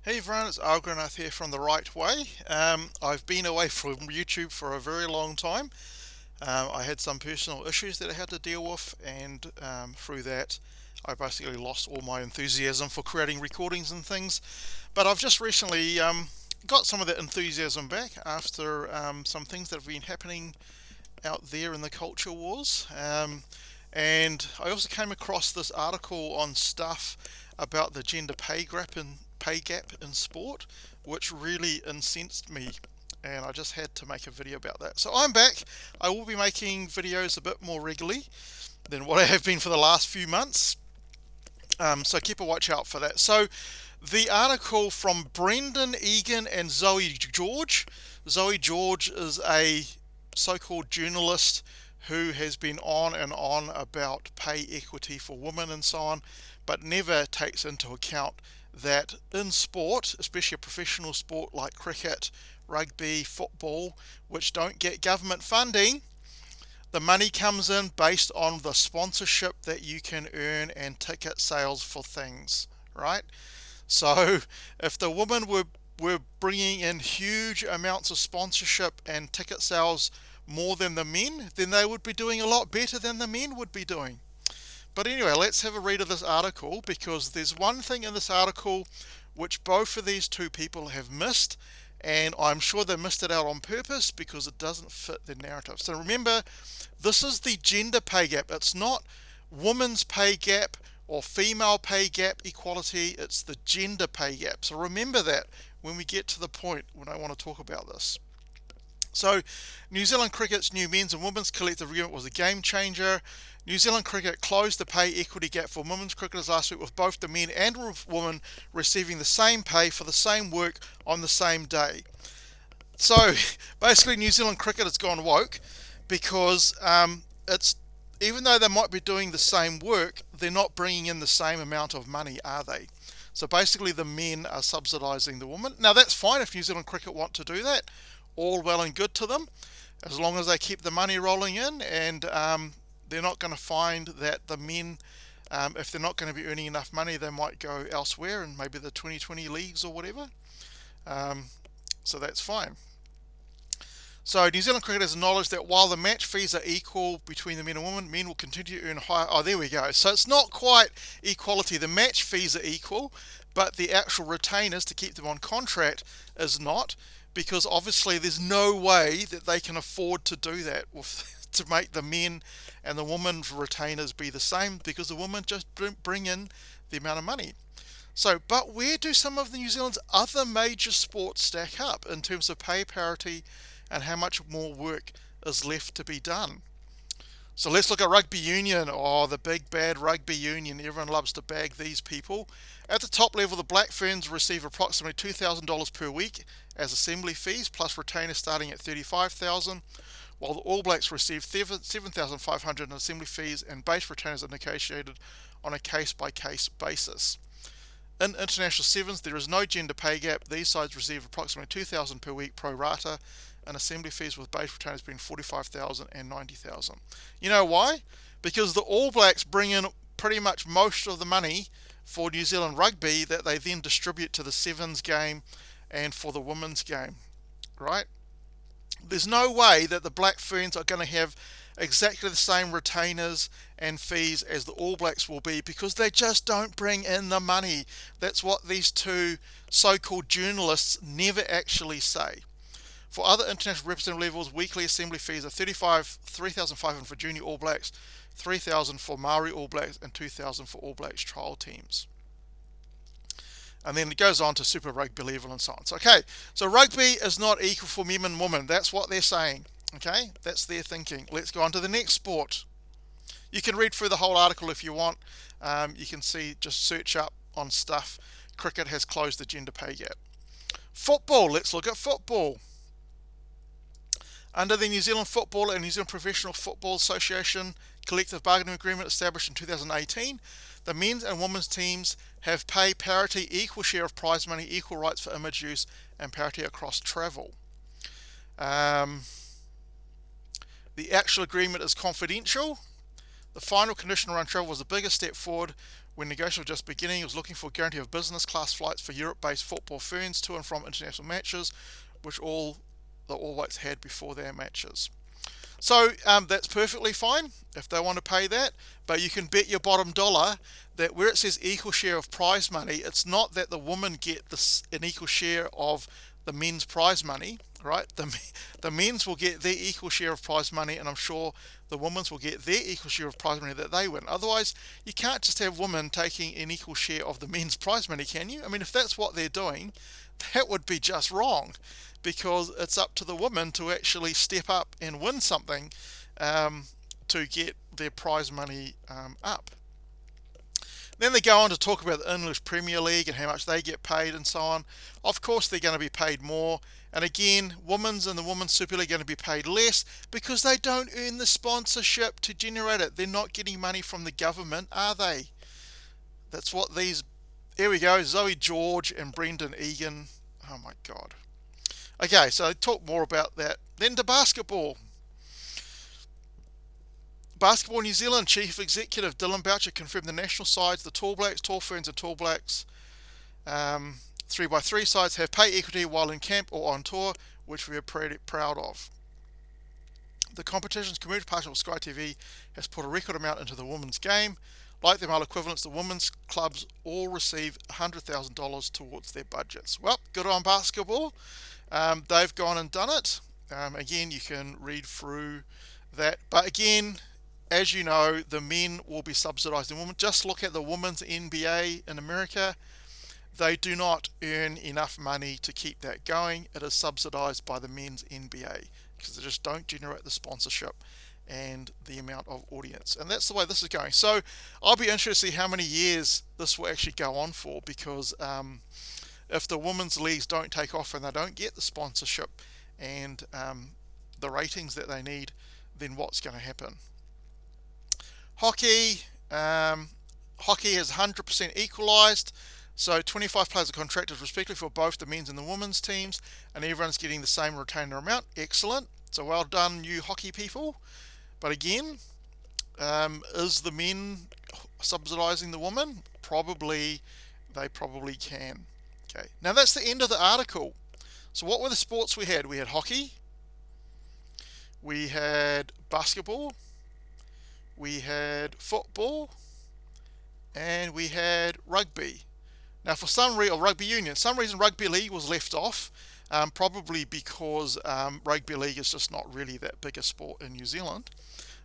Hey everyone, it's Algranath here from The Right Way. I've been away from YouTube for a very long time. I had some personal issues that I had to deal with, and through that, I basically lost all my enthusiasm for creating recordings and things. But I've just recently got some of that enthusiasm back after some things that have been happening out there in the culture wars. And I also came across this article on stuff about the gender pay gap in sport, which really incensed me. And I just had to make a video about that. So I'm back. I will be making videos a bit more regularly than what I have been for the last few months. So keep a watch out for that. So the article from Brendan Egan and Zoe George. Zoe George is a so-called journalist who has been on and on about pay equity for women and so on, but never takes into account that in sport, especially a professional sport like cricket, rugby, football, which don't get government funding, the money comes in based on the sponsorship that you can earn and ticket sales for things, right? So if the women were bringing in huge amounts of sponsorship and ticket sales more than the men, then they would be doing a lot better than the men would be doing. But anyway, let's have a read of this article, because there's one thing in this article which both of these two people have missed, and I'm sure they missed it out on purpose because it doesn't fit the narrative. So remember, this is the gender pay gap. It's not women's pay gap or female pay gap equality, it's the gender pay gap. So remember that when we get to the point when I want to talk about this. So, New Zealand Cricket's new men's and women's collective agreement was a game changer. New Zealand Cricket closed the pay equity gap for women's cricketers last week, with both the men and women receiving the same pay for the same work on the same day. So, basically, New Zealand Cricket has gone woke because it's even though they might be doing the same work, they're not bringing in the same amount of money, are they? So basically, the men are subsidising the women. Now, that's fine if New Zealand Cricket want to do that. All well and good to them, as long as they keep the money rolling in, and they're not going to find that the men, if they're not going to be earning enough money, they might go elsewhere and maybe the 2020 leagues or whatever. So that's fine. So New Zealand Cricket has acknowledged that while the match fees are equal between the men and women, men will continue to earn higher. Oh, there we go. So it's not quite equality. The match fees are equal, but the actual retainers to keep them on contract is not, because obviously there's no way that they can afford to do that to make the men and the women's retainers be the same, because the women just bring in the amount of money. So, but where do some of the New Zealand's other major sports stack up in terms of pay parity and how much more work is left to be done? So let's look at rugby union. Oh, the big bad rugby union. Everyone loves to bag these people. At the top level, the Black Ferns receive approximately $2,000 per week as assembly fees, plus retainers starting at $35,000, while the All Blacks receive $7,500 in assembly fees, and base retainers are negotiated on a case-by-case basis. In international sevens, there is no gender pay gap. These sides receive approximately $2,000 per week pro rata, and assembly fees with base retainers being $45,000 and $90,000. You know why? Because the All Blacks bring in pretty much most of the money for New Zealand rugby that they then distribute to the sevens game and for the women's game, right? There's no way that the Black Ferns are going to have exactly the same retainers and fees as the All Blacks will be, because they just don't bring in the money. That's what these two so-called journalists never actually say. For other international representative levels, weekly assembly fees are $3,500 for junior All Blacks, $3,000 for Maori All Blacks, and $2,000 for All Blacks trial teams. And then it goes on to Super Rugby level and so on. So, okay, so rugby is not equal for men and women. That's what they're saying. Okay, that's their thinking. Let's go on to the next sport. You can read through the whole article if you want. You can see, just search up on stuff. Cricket has closed the gender pay gap. Football, let's look at football. Under the New Zealand Football and New Zealand Professional Football Association collective bargaining agreement established in 2018, the men's and women's teams have pay parity, equal share of prize money, equal rights for image use, and parity across travel. The actual agreement is confidential. The final condition around travel was the biggest step forward, When negotiations were just beginning, it was looking for a guarantee of business class flights for Europe-based football ferns to and from international matches, which the All Blacks had before their matches. So that's perfectly fine if they want to pay that, but you can bet your bottom dollar that where it says equal share of prize money, it's not that the women get an equal share of the men's prize money, right? The men's will get their equal share of prize money, and I'm sure the women's will get their equal share of prize money that they win. Otherwise, you can't just have women taking an equal share of the men's prize money, can you? I mean, if that's what they're doing, that would be just wrong, because it's up to the women to actually step up and win something to get their prize money up. Then they go on to talk about the English Premier League and how much they get paid and so on. Of course they're going to be paid more, and again, women's and the Women's Super League are going to be paid less because they don't earn the sponsorship to generate it. They're not getting money from the government, are they? That's what these... Here we go, Zoe George and Brendan Egan. Oh my God. Okay, so talk more about that. Then to basketball. Basketball New Zealand Chief Executive Dylan Boucher confirmed the national sides, the Tall Blacks, Tall Ferns and Tall Blacks 3x3 sides have pay equity while in camp or on tour, which we are pretty proud of. The competition's community partnership with Sky TV has put a record amount into the women's game. Like the male equivalents, the women's clubs all receive $100,000 towards their budgets. Well, good on basketball. They've gone and done it. Again, you can read through that. But again, as you know, the men will be subsidized. The women, just look at the women's NBA in America. They do not earn enough money to keep that going. It is subsidized by the men's NBA because they just don't generate the sponsorship and the amount of audience. And that's the way this is going. So I'll be interested to see how many years this will actually go on for, because if the women's leagues don't take off and they don't get the sponsorship and the ratings that they need, then what's going to happen? Hockey has 100% equalised, so 25 players are contracted respectively for both the men's and the women's teams, and everyone's getting the same retainer amount. Excellent. So well done, you hockey people. But again, is the men subsidising the women? They probably can. Okay. Now that's the end of the article. So what were the sports we had? We had hockey, we had basketball, we had football, and we had rugby. Now for some reason, rugby union, some reason rugby league was left off, probably because rugby league is just not really that big a sport in New Zealand.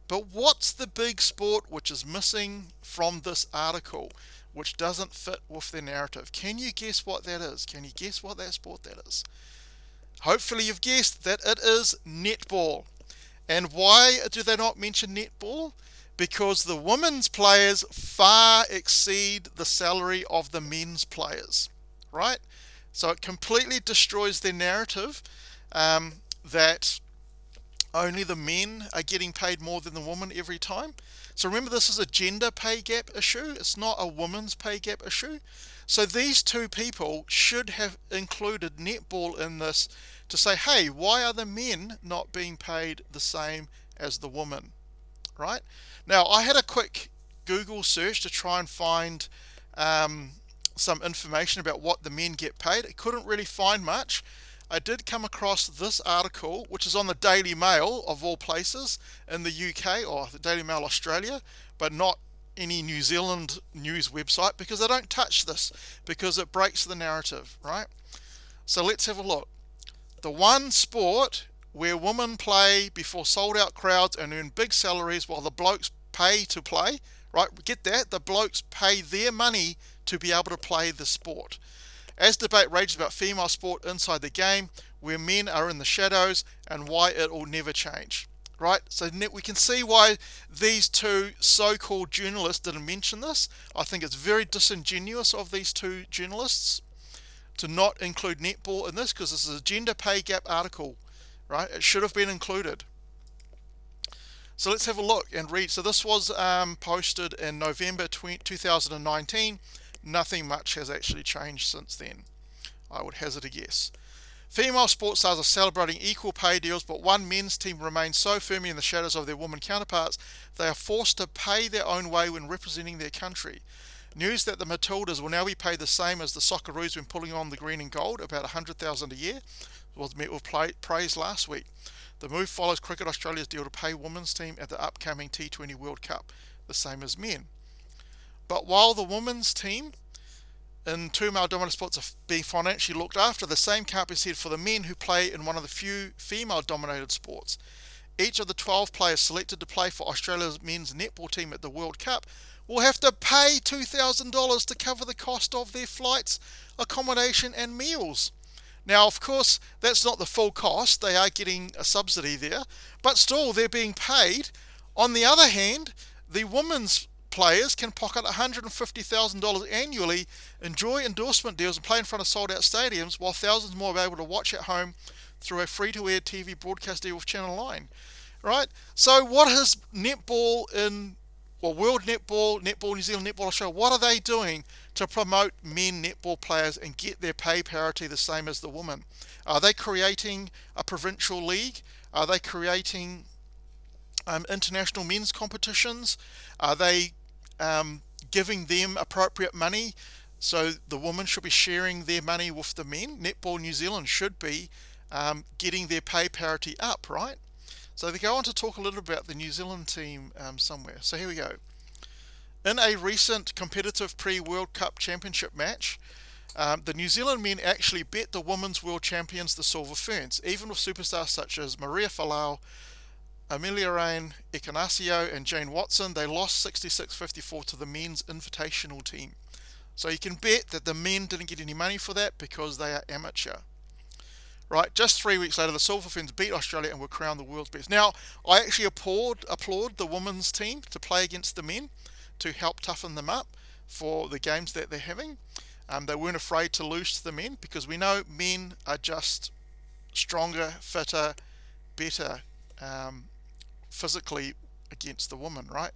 But what's the big sport which is missing from this article, which doesn't fit with the narrative? Can you guess what that is? Can you guess what that sport that is? Hopefully you've guessed that it is netball. And why do they not mention netball? Because the women's players far exceed the salary of the men's players, right? So it completely destroys their narrative that only the men are getting paid more than the women every time. So remember, this is a gender pay gap issue. It's not a women's pay gap issue. So these two people should have included netball in this to say, hey, why are the men not being paid the same as the women, right? Now, I had a quick Google search to try and find some information about what the men get paid. I couldn't really find much. I did come across this article, which is on the Daily Mail, of all places, in the UK, or the Daily Mail Australia, but not any New Zealand news website, because they don't touch this, because it breaks the narrative, right? So let's have a look. The one sport where women play before sold-out crowds and earn big salaries while the blokes pay to play, right? Get that? The blokes pay their money to be able to play the sport. As debate rages about female sport inside the game, where men are in the shadows, and why it will never change, right? So we can see why these two so-called journalists didn't mention this. I think it's very disingenuous of these two journalists to not include netball in this, because this is a gender pay gap article, right? It should have been included. So let's have a look and read. So this was posted in November 2019. Nothing much has actually changed since then, I would hazard a guess. Female sports stars are celebrating equal pay deals, but one men's team remains so firmly in the shadows of their women counterparts, they are forced to pay their own way when representing their country. News that the Matildas will now be paid the same as the Socceroos when pulling on the green and gold, about $100,000 a year, was met with praise last week. The move follows Cricket Australia's deal to pay women's team at the upcoming T20 World Cup, the same as men. But while the women's team in two male-dominated sports are being financially looked after, the same can't be said for the men who play in one of the few female-dominated sports. Each of the 12 players selected to play for Australia's men's netball team at the World Cup will have to pay $2,000 to cover the cost of their flights, accommodation and meals. Now, of course, that's not the full cost. They are getting a subsidy there, but still they're being paid. On the other hand, the women's players can pocket $150,000 annually, enjoy endorsement deals and play in front of sold-out stadiums, while thousands more are able to watch at home through a free-to-air TV broadcast deal with Channel 9. Right? So what has netball World Netball, Netball New Zealand, Netball Australia, what are they doing to promote men netball players and get their pay parity the same as the women? Are they creating a provincial league? Are they creating international men's competitions? Are they giving them appropriate money? So the women should be sharing their money with the men. Netball New Zealand should be getting their pay parity up, right? So they go on to talk a little about the New Zealand team somewhere. So here we go. In a recent competitive pre-World Cup Championship match, the New Zealand men actually bet the women's world champions, the Silver Ferns. Even with superstars such as Maria Falau, Amelia Rain, Ekanasio and Jane Watson, they lost 66-54 to the men's invitational team. So you can bet that the men didn't get any money for that because they are amateur. Right, just 3 weeks later, the Silver Ferns beat Australia and were crowned the world's best. Now, I actually applaud the women's team to play against the men to help toughen them up for the games that they're having. They weren't afraid to lose to the men because we know men are just stronger, fitter, better physically against the women, right?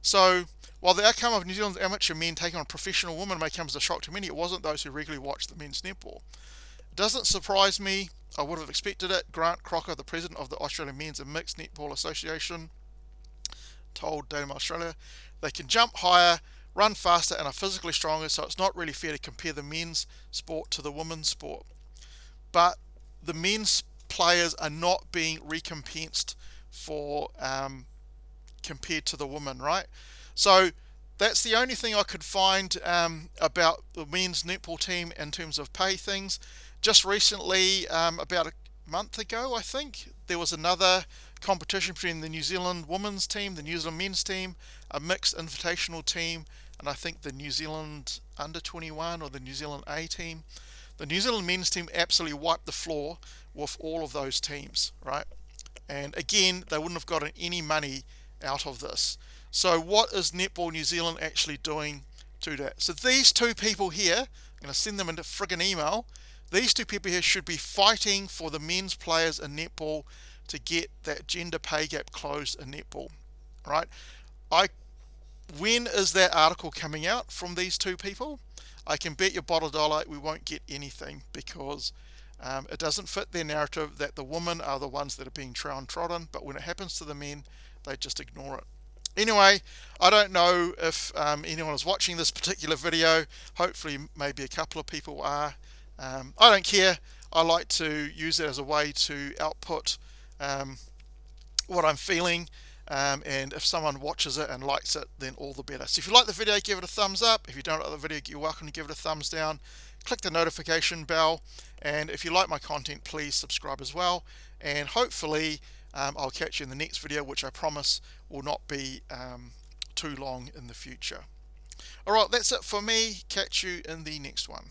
So, while the outcome of New Zealand's amateur men taking on professional women may come as a shock to many, it wasn't those who regularly watched the men's netball. Doesn't surprise me. I would have expected it. Grant Crocker, the president of the Australian Men's and Mixed Netball Association, told Daily Mail Australia, they can jump higher, run faster and are physically stronger, so it's not really fair to compare the men's sport to the women's sport. But the men's players are not being recompensed for compared to the women, right? So that's the only thing I could find about the men's netball team in terms of pay things. Just recently, about a month ago, I think, there was another competition between the New Zealand women's team, the New Zealand men's team, a mixed invitational team, and I think the New Zealand under 21 or the New Zealand A team. The New Zealand men's team absolutely wiped the floor with all of those teams, right? And again, they wouldn't have gotten any money out of this. So what is Netball New Zealand actually doing to that? So these two people here, I'm going to send them into friggin' email. These two people here should be fighting for the men's players in netball to get that gender pay gap closed in netball, right? When is that article coming out from these two people? I can bet your bottle dollar we won't get anything because it doesn't fit their narrative that the women are the ones that are being downtrodden, but when it happens to the men, they just ignore it. Anyway, I don't know if anyone is watching this particular video. Hopefully maybe a couple of people are. I don't care. I like to use it as a way to output what I'm feeling, and if someone watches it and likes it, then all the better. So if you like the video, give it a thumbs up. If you don't like the video, you're welcome to give it a thumbs down. Click the notification bell, and if you like my content, please subscribe as well. And hopefully I'll catch you in the next video, which I promise will not be too long in the future. Alright, that's it for me. Catch you in the next one.